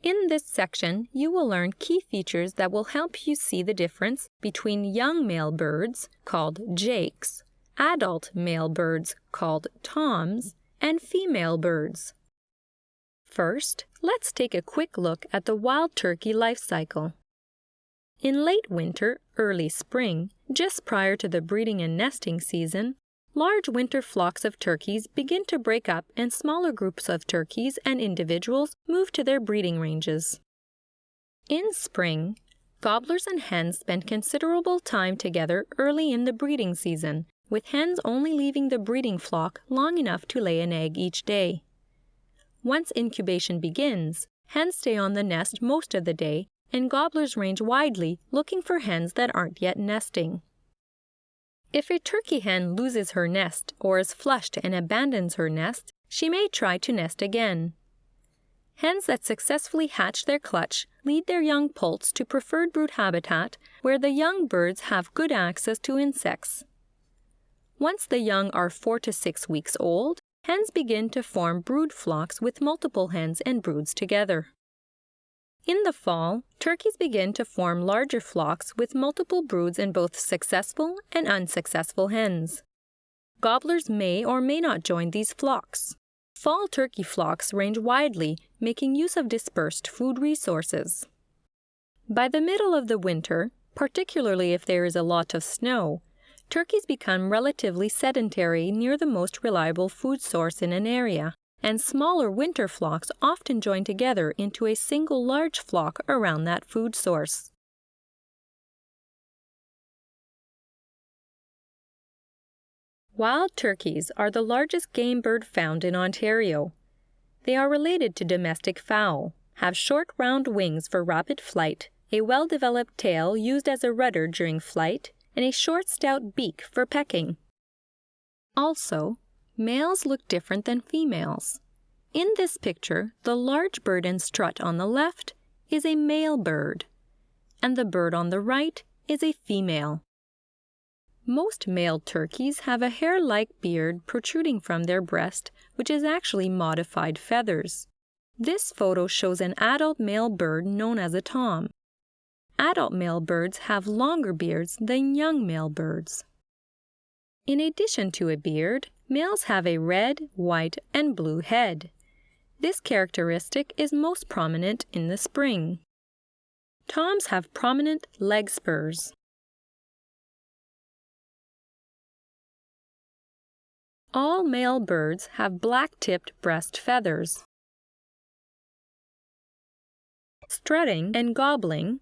In this section, you will learn key features that will help you see the difference between young male birds, called jakes, adult male birds, called toms, and female birds. First, let's take a quick look at the wild turkey life cycle. In late winter, early spring, just prior to the breeding and nesting season, large winter flocks of turkeys begin to break up and smaller groups of turkeys and individuals move to their breeding ranges. In spring, gobblers and hens spend considerable time together early in the breeding season, with hens only leaving the breeding flock long enough to lay an egg each day. Once incubation begins, hens stay on the nest most of the day, and gobblers range widely looking for hens that aren't yet nesting. If a turkey hen loses her nest or is flushed and abandons her nest, she may try to nest again. Hens that successfully hatch their clutch lead their young poults to preferred brood habitat where the young birds have good access to insects. Once the young are 4 to 6 weeks old, hens begin to form brood flocks with multiple hens and broods together. In the fall, turkeys begin to form larger flocks with multiple broods in both successful and unsuccessful hens. Gobblers may or may not join these flocks. Fall turkey flocks range widely, making use of dispersed food resources. By the middle of the winter, particularly if there is a lot of snow, turkeys become relatively sedentary near the most reliable food source in an area, and smaller winter flocks often join together into a single large flock around that food source. Wild turkeys are the largest game bird found in Ontario. They are related to domestic fowl, have short round wings for rapid flight, a well-developed tail used as a rudder during flight, and a short stout beak for pecking. Also, males look different than females. In this picture, the large bird and strut on the left is a male bird, and the bird on the right is a female. Most male turkeys have a hair-like beard protruding from their breast, which is actually modified feathers. This photo shows an adult male bird known as a tom. Adult male birds have longer beards than young male birds. In addition to a beard, males have a red, white, and blue head. This characteristic is most prominent in the spring. Toms have prominent leg spurs. All male birds have black-tipped breast feathers. Strutting and gobbling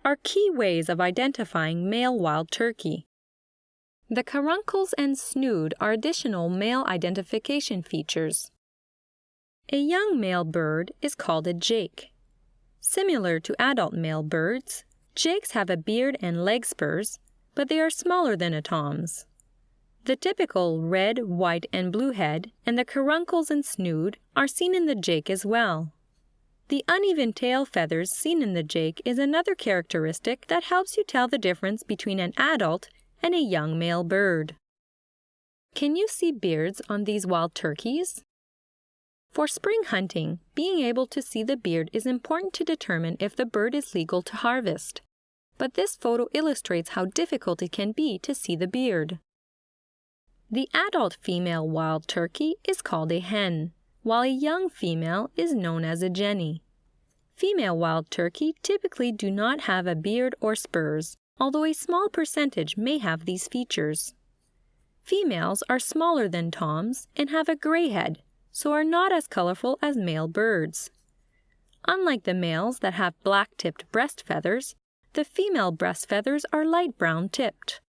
are key ways of identifying male wild turkey. The caruncles and snood are additional male identification features. A young male bird is called a jake. Similar to adult male birds, jakes have a beard and leg spurs, but they are smaller than a tom's. The typical red, white, and blue head and the caruncles and snood are seen in the jake as well. The uneven tail feathers seen in the jake is another characteristic that helps you tell the difference between an adult and a young male bird. Can you see beards on these wild turkeys? For spring hunting, being able to see the beard is important to determine if the bird is legal to harvest. But this photo illustrates how difficult it can be to see the beard. The adult female wild turkey is called a hen, while a young female is known as a jenny. Female wild turkey typically do not have a beard or spurs, although a small percentage may have these features. Females are smaller than toms and have a gray head, so are not as colorful as male birds. Unlike the males that have black-tipped breast feathers, the female breast feathers are light brown tipped.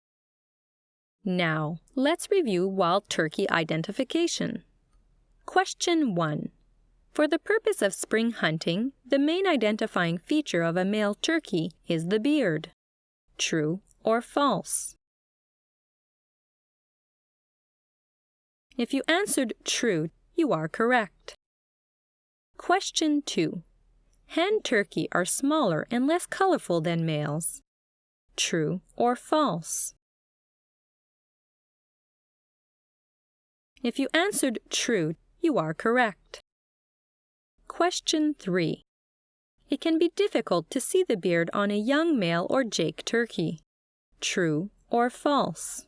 Now, let's review wild turkey identification. Question 1. For the purpose of spring hunting, the main identifying feature of a male turkey is the beard. True or false? If you answered true, you are correct. Question 2. Hen turkey are smaller and less colorful than males. True or false? If you answered true, you are correct. Question 3. It can be difficult to see the beard on a young male or Jake turkey. True or false?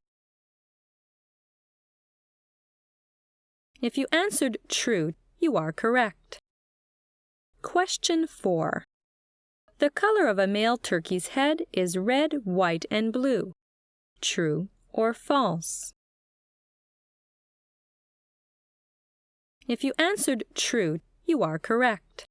If you answered true, you are correct. Question 4. The color of a male turkey's head is red, white, and blue. True or false? If you answered true, you are correct.